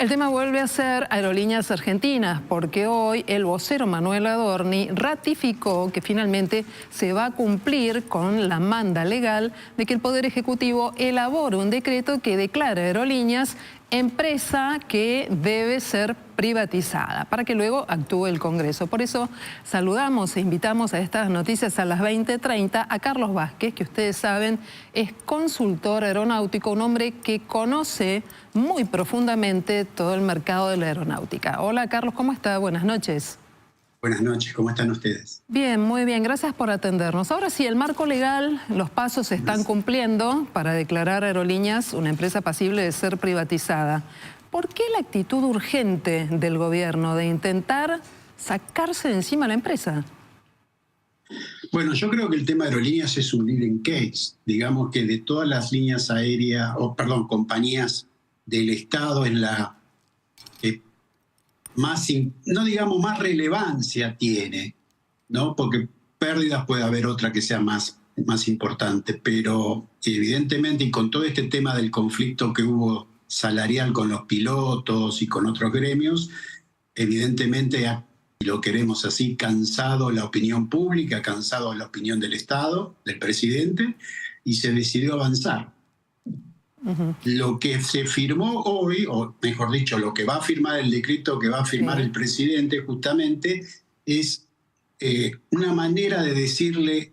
El tema vuelve a ser Aerolíneas Argentinas, porque hoy el vocero Manuel Adorni ratificó que finalmente se va a cumplir con la manda legal de que el Poder Ejecutivo elabore un decreto que declara Aerolíneas empresa que debe ser privatizada, para que luego actúe el Congreso. Por eso saludamos e invitamos a estas noticias a las 20:30 a Carlos Vázquez, que ustedes saben es consultor aeronáutico, un hombre que conoce muy profundamente todo el mercado de la aeronáutica. Hola Carlos, ¿cómo está? Buenas noches. Buenas noches, ¿cómo están ustedes? Bien, muy bien, gracias por atendernos. Ahora sí, el marco legal, los pasos se están cumpliendo para declarar Aerolíneas una empresa pasible de ser privatizada. ¿Por qué la actitud urgente del gobierno de intentar sacarse de encima la empresa? Bueno, yo creo que el tema de Aerolíneas es un leading case. Digamos que de todas las líneas aéreas, compañías del Estado es la más, no digamos más relevancia tiene, ¿no? Porque pérdidas puede haber otra que sea más importante, pero evidentemente, y con todo este tema del conflicto que hubo salarial con los pilotos y con otros gremios, evidentemente lo queremos así, cansado la opinión pública, cansado la opinión del Estado, del presidente, y se decidió avanzar. Lo que se firmó hoy, o mejor dicho, lo que va a firmar el decreto que va a firmar el presidente justamente, es una manera de decirle,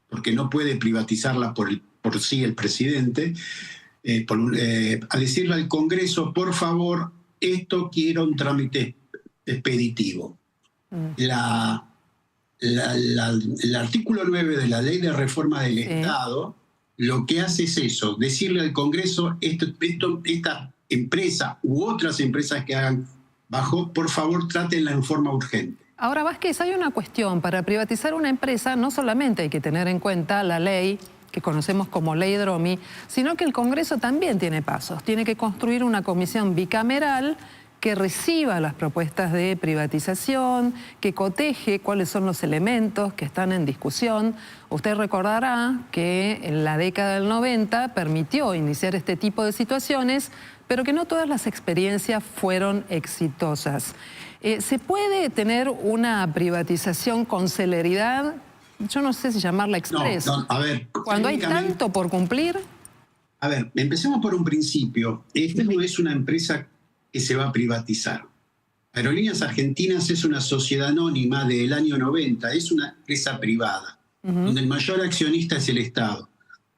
porque no puede privatizarla por sí el presidente, a decirle al Congreso, por favor, esto quiero un trámite expeditivo. El artículo 9 de la Ley de Reforma del Estado lo que hace es eso, decirle al Congreso, esta empresa u otras empresas que hagan bajo, por favor, trátenla en forma urgente. Ahora, Vázquez, hay una cuestión. Para privatizar una empresa no solamente hay que tener en cuenta la ley que conocemos como Ley Dromi, sino que el Congreso también tiene pasos. Tiene que construir una comisión bicameral que reciba las propuestas de privatización, que coteje cuáles son los elementos que están en discusión. Usted recordará que en la década del 90 permitió iniciar este tipo de situaciones, pero que no todas las experiencias fueron exitosas. ¿Se puede tener una privatización con celeridad? Yo no sé si llamarla express. No, a ver, cuando hay tanto por cumplir. A ver, empecemos por un principio. Esta no es una empresa que se va a privatizar. Aerolíneas Argentinas es una sociedad anónima del año 90, es una empresa privada, donde el mayor accionista es el Estado.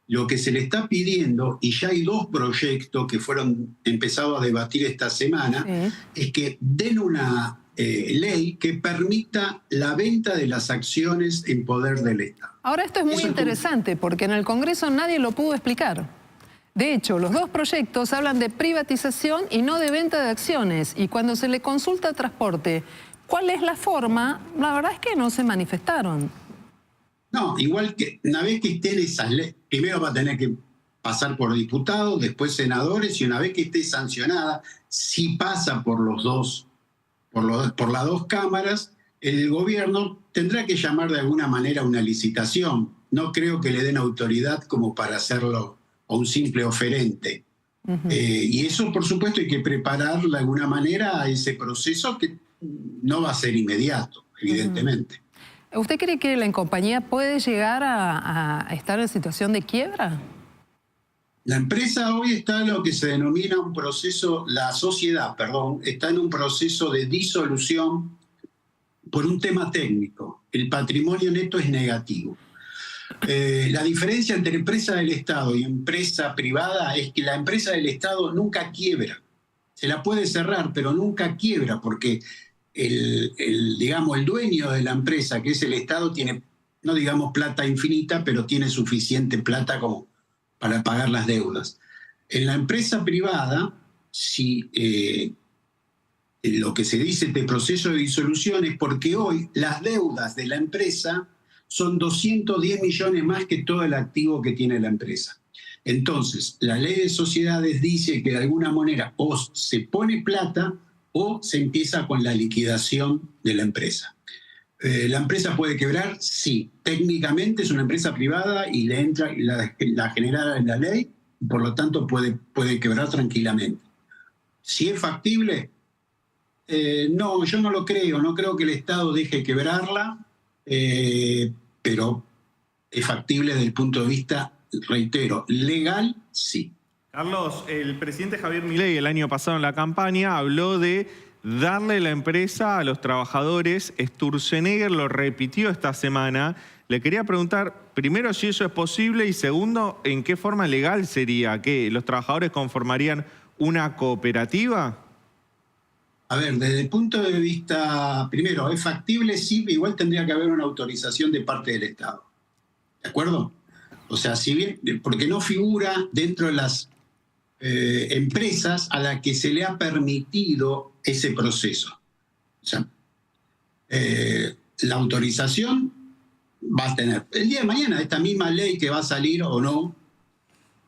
Lo que se le está pidiendo, y ya hay dos proyectos que fueron empezados a debatir esta semana, es que den una ley que permita la venta de las acciones en poder del Estado. Ahora esto es muy interesante porque en el Congreso nadie lo pudo explicar. De hecho, los dos proyectos hablan de privatización y no de venta de acciones. Y cuando se le consulta a Transporte cuál es la forma, la verdad es que no se manifestaron. No, igual que una vez que estén esas leyes, primero va a tener que pasar por diputados, después senadores, y una vez que esté sancionada, si pasa por los dos, por las dos cámaras, el gobierno tendrá que llamar de alguna manera una licitación. No creo que le den autoridad como para hacerlo a un simple oferente. Y eso, por supuesto, hay que preparar de alguna manera a ese proceso que no va a ser inmediato, evidentemente. ¿Usted cree que la compañía puede llegar a estar en situación de quiebra? La empresa hoy está en lo que se denomina un proceso, la sociedad, perdón, está en un proceso de disolución por un tema técnico. El patrimonio neto es negativo. La diferencia entre empresa del Estado y empresa privada es que la empresa del Estado nunca quiebra. Se la puede cerrar, pero nunca quiebra, porque digamos, el dueño de la empresa, que es el Estado, tiene, no digamos plata infinita, pero tiene suficiente plata como para pagar las deudas. En la empresa privada, si lo que se dice de proceso de disolución es porque hoy las deudas de la empresa son 210 millones más que todo el activo que tiene la empresa. Entonces, la ley de sociedades dice que de alguna manera o se pone plata o se empieza con la liquidación de la empresa. ¿La empresa puede quebrar? Sí. Técnicamente es una empresa privada y le entra la generada en la ley, y por lo tanto puede quebrar tranquilamente. Si es factible, no, yo no lo creo. No creo que el Estado deje quebrarla, pero es factible desde el punto de vista, reitero, legal, sí. Carlos, el presidente Javier Milei el año pasado en la campaña habló de darle la empresa a los trabajadores. Sturzenegger lo repitió esta semana. Le quería preguntar, primero, si eso es posible y segundo, ¿en qué forma legal sería? ¿Que los trabajadores conformarían una cooperativa? A ver, desde el punto de vista, primero, ¿es factible? Sí, igual tendría que haber una autorización de parte del Estado. ¿De acuerdo? O sea, si bien, porque no figura dentro de las empresas a las que se le ha permitido ese proceso. O sea, la autorización va a tener. El día de mañana, esta misma ley que va a salir o no,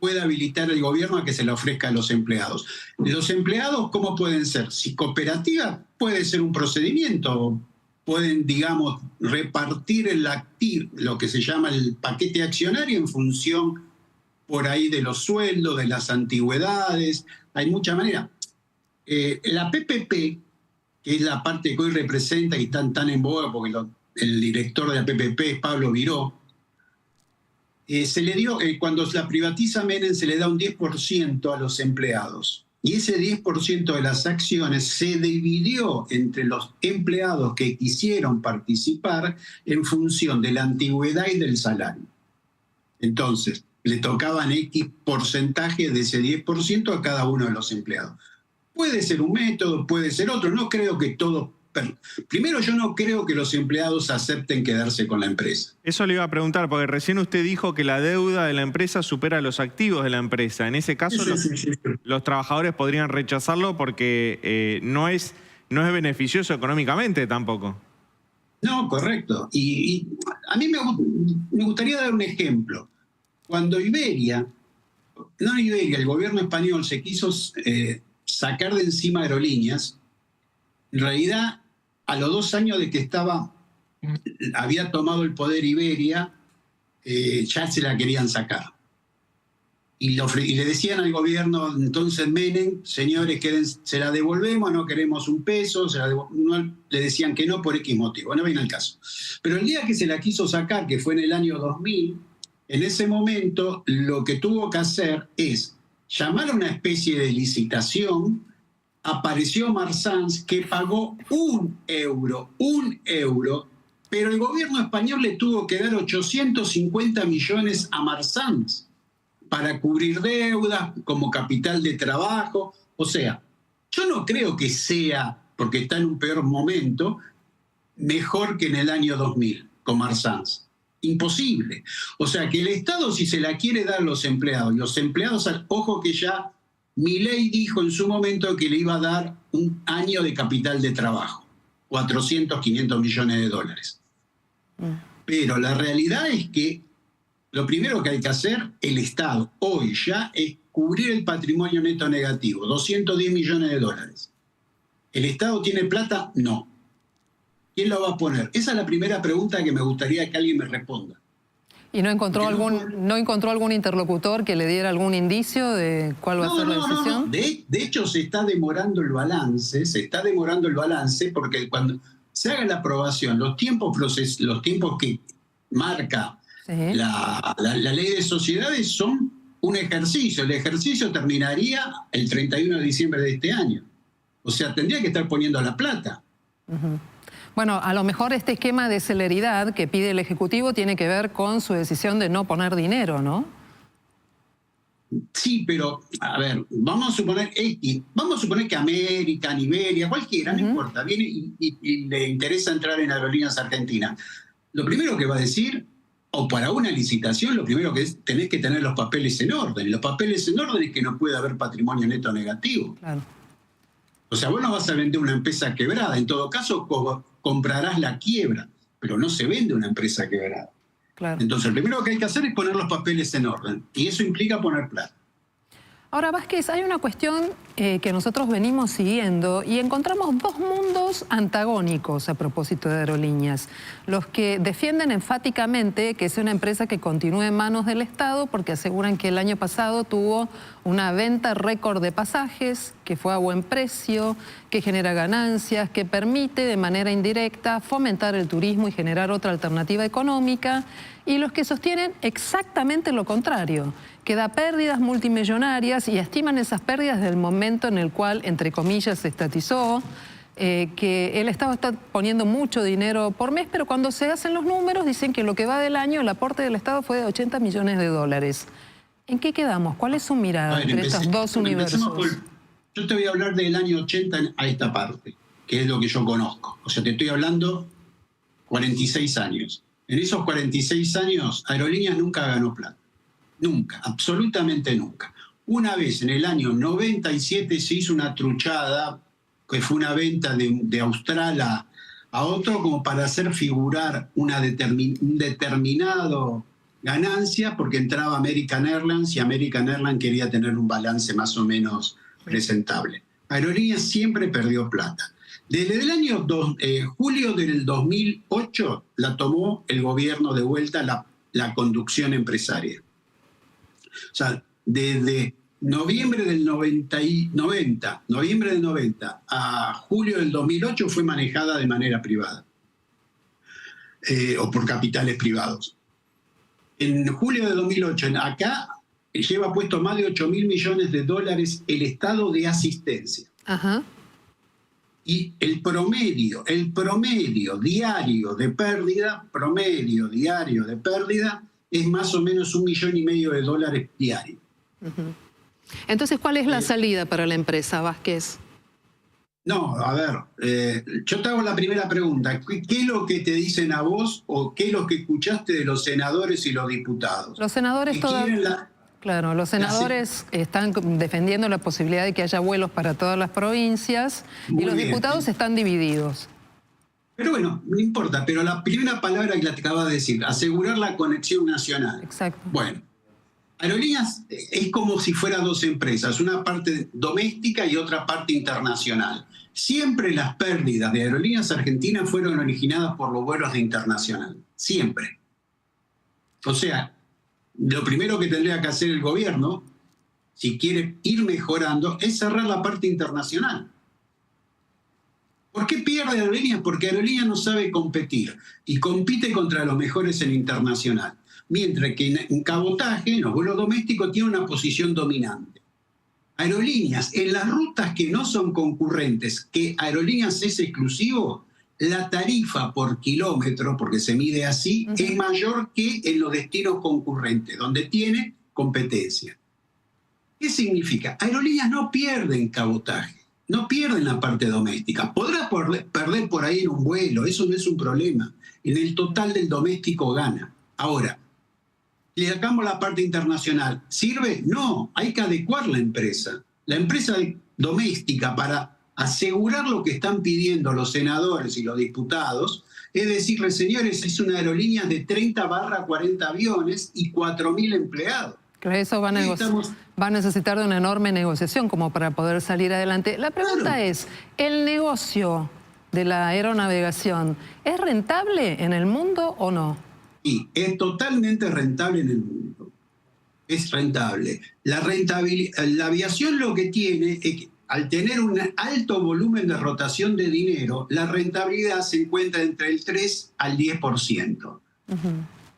puede habilitar el gobierno a que se la ofrezca a los empleados. Los empleados, ¿cómo pueden ser? Si cooperativa, puede ser un procedimiento. Pueden, digamos, repartir lo que se llama el paquete accionario en función por ahí de los sueldos, de las antigüedades. Hay muchas maneras. La PPP, que es la parte que hoy representa y están tan en boga porque el director de la PPP es Pablo Viró, se le dio, cuando la privatiza Menem, se le da un 10% a los empleados. Y ese 10% de las acciones se dividió entre los empleados que quisieron participar en función de la antigüedad y del salario. Entonces, le tocaban X porcentaje de ese 10% a cada uno de los empleados. Puede ser un método, puede ser otro. No creo que todo... Primero, yo no creo que los empleados acepten quedarse con la empresa. Eso le iba a preguntar, porque recién usted dijo que la deuda de la empresa supera los activos de la empresa. En ese caso, los trabajadores podrían rechazarlo porque no es beneficioso económicamente tampoco. No, correcto. Y a mí me gustaría dar un ejemplo. Cuando el gobierno español se quiso sacar de encima aerolíneas, en realidad, a los 2 años de que había tomado el poder Iberia, ya se la querían sacar. Y le decían al gobierno, entonces Menem, señores, se la devolvemos, no queremos un peso, le decían que no por X motivo, no viene al caso. Pero el día que se la quiso sacar, que fue en el año 2000, en ese momento lo que tuvo que hacer es llamar a una especie de licitación. Apareció Marsans, que pagó un euro, pero el gobierno español le tuvo que dar 850 millones a Marsans para cubrir deudas como capital de trabajo. O sea, yo no creo que sea, porque está en un peor momento, mejor que en el año 2000 con Marsans. Imposible. O sea, que el Estado, si se la quiere dar a los empleados, ojo que ya Milei dijo en su momento que le iba a dar un año de capital de trabajo, 400, 500 millones de dólares. Pero la realidad es que lo primero que hay que hacer, el Estado, hoy ya, es cubrir el patrimonio neto negativo, 210 millones de dólares. ¿El Estado tiene plata? No. ¿Quién lo va a poner? Esa es la primera pregunta que me gustaría que alguien me responda. ¿Y no encontró algún interlocutor que le diera algún indicio de cuál va a ser la decisión? No. De hecho, se está demorando el balance, porque cuando se haga la aprobación, los tiempos que marca la ley de sociedades son un ejercicio. El ejercicio terminaría el 31 de diciembre de este año. O sea, tendría que estar poniendo la plata. Bueno, a lo mejor este esquema de celeridad que pide el Ejecutivo tiene que ver con su decisión de no poner dinero, ¿no? Sí, pero, a ver, vamos a suponer que América, Iberia, cualquiera, no importa, viene y le interesa entrar en Aerolíneas Argentinas. Lo primero que va a decir, o para una licitación, lo primero que es, tenés que tener los papeles en orden. Los papeles en orden es que no puede haber patrimonio neto negativo. Claro. O sea, vos no vas a vender una empresa quebrada. En todo caso, comprarás la quiebra, pero no se vende una empresa quebrada. Claro. Entonces, lo primero que hay que hacer es poner los papeles en orden. Y eso implica poner plata. Ahora, Vázquez, hay una cuestión que nosotros venimos siguiendo y encontramos dos mundos antagónicos a propósito de aerolíneas. Los que defienden enfáticamente que es una empresa que continúe en manos del Estado porque aseguran que el año pasado tuvo una venta récord de pasajes, que fue a buen precio, que genera ganancias, que permite de manera indirecta fomentar el turismo y generar otra alternativa económica, y los que sostienen exactamente lo contrario, que da pérdidas multimillonarias y estiman esas pérdidas del momento en el cual, entre comillas, se estatizó, que el Estado está poniendo mucho dinero por mes, pero cuando se hacen los números dicen que lo que va del año, el aporte del Estado fue de 80 millones de dólares. ¿En qué quedamos? ¿Cuál es su mirada entre estos dos universos? Yo te voy a hablar del año 80 a esta parte, que es lo que yo conozco. O sea, te estoy hablando 46 años. En esos 46 años, Aerolíneas nunca ganó plata. Nunca, absolutamente nunca. Una vez en el año 97 se hizo una truchada, que fue una venta de Austral a otro como para hacer figurar una determinado ganancia, porque entraba American Airlines y American Airlines quería tener un balance más o menos presentable. Aerolíneas siempre perdió plata. Desde el año julio del 2008 la tomó el gobierno de vuelta la conducción empresaria. O sea, desde noviembre del 90 a julio del 2008 fue manejada de manera privada o por capitales privados. En julio de 2008, acá lleva puesto más de 8.000 millones de dólares el estado de asistencia. Ajá. Y el promedio diario de pérdida, es más o menos 1,5 millones de dólares diario. Entonces, ¿cuál es la salida para la empresa, Vázquez? No, a ver, yo te hago la primera pregunta. ¿Qué es lo que te dicen a vos o qué es lo que escuchaste de los senadores y los diputados? Los senadores todavía... Claro, los senadores están defendiendo la posibilidad de que haya vuelos para todas las provincias y los diputados están divididos. Pero bueno, no importa, pero la primera palabra que te acabas de decir, asegurar la conexión nacional. Exacto. Bueno, Aerolíneas es como si fueran dos empresas, una parte doméstica y otra parte internacional. Siempre las pérdidas de Aerolíneas Argentinas fueron originadas por los vuelos de internacional, siempre. O sea, lo primero que tendría que hacer el gobierno, si quiere ir mejorando, es cerrar la parte internacional. ¿Por qué pierde Aerolíneas? Porque Aerolíneas no sabe competir y compite contra los mejores en internacional. Mientras que en cabotaje, en los vuelos domésticos, tiene una posición dominante. Aerolíneas, en las rutas que no son concurrentes, que Aerolíneas es exclusivo, la tarifa por kilómetro, porque se mide así, es mayor que en los destinos concurrentes, donde tiene competencia. ¿Qué significa? Aerolíneas no pierden cabotaje, no pierden la parte doméstica. Podrá perder por ahí en un vuelo, eso no es un problema. En el total del doméstico gana. Ahora, le sacamos la parte internacional. ¿Sirve? No, hay que adecuar la empresa. La empresa doméstica para asegurar lo que están pidiendo los senadores y los diputados, es decirle, señores, es una aerolínea de 30/40 aviones y 4.000 empleados. Claro, eso va a necesitar de una enorme negociación como para poder salir adelante. La pregunta es, ¿el negocio de la aeronavegación es rentable en el mundo o no? Sí, es totalmente rentable en el mundo. Es rentable. La aviación lo que tiene es que al tener un alto volumen de rotación de dinero, la rentabilidad se encuentra entre el 3 al 10%.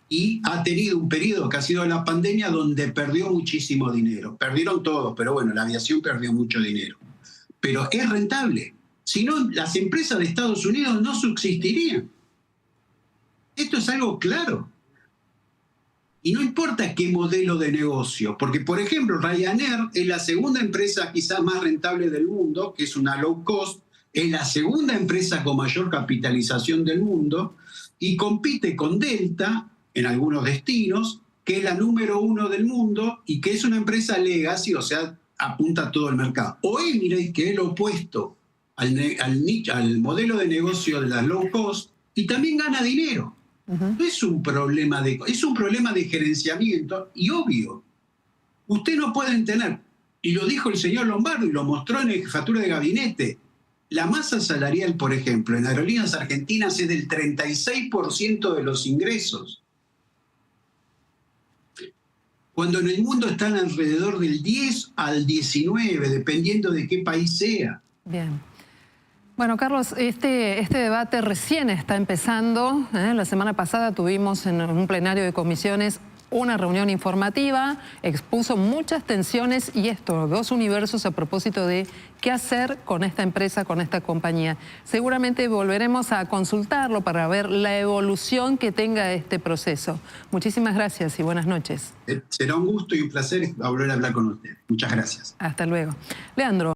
Y ha tenido un periodo que ha sido la pandemia donde perdió muchísimo dinero. Perdieron todos, pero bueno, la aviación perdió mucho dinero. Pero es rentable. Si no, las empresas de Estados Unidos no subsistirían. Esto es algo claro. Y no importa qué modelo de negocio, porque por ejemplo Ryanair es la segunda empresa quizás más rentable del mundo, que es una low cost, es la segunda empresa con mayor capitalización del mundo y compite con Delta en algunos destinos, que es la número 1 del mundo y que es una empresa legacy, o sea, apunta a todo el mercado. O Emirates, que es lo opuesto al modelo de negocio de las low cost y también gana dinero. No es un problema es un problema de gerenciamiento y obvio. Ustedes no pueden tener, Y lo dijo el señor Lombardo y lo mostró en la jefatura de gabinete. La masa salarial, por ejemplo, en Aerolíneas Argentinas es del 36% de los ingresos, cuando en el mundo están alrededor del 10 al 19, dependiendo de qué país sea. Bien. Bueno, Carlos, este debate recién está empezando. La semana pasada tuvimos en un plenario de comisiones una reunión informativa, expuso muchas tensiones y estos dos universos a propósito de qué hacer con esta empresa, con esta compañía. Seguramente volveremos a consultarlo para ver la evolución que tenga este proceso. Muchísimas gracias y buenas noches. Será un gusto y un placer volver a hablar con usted. Muchas gracias. Hasta luego. Leandro.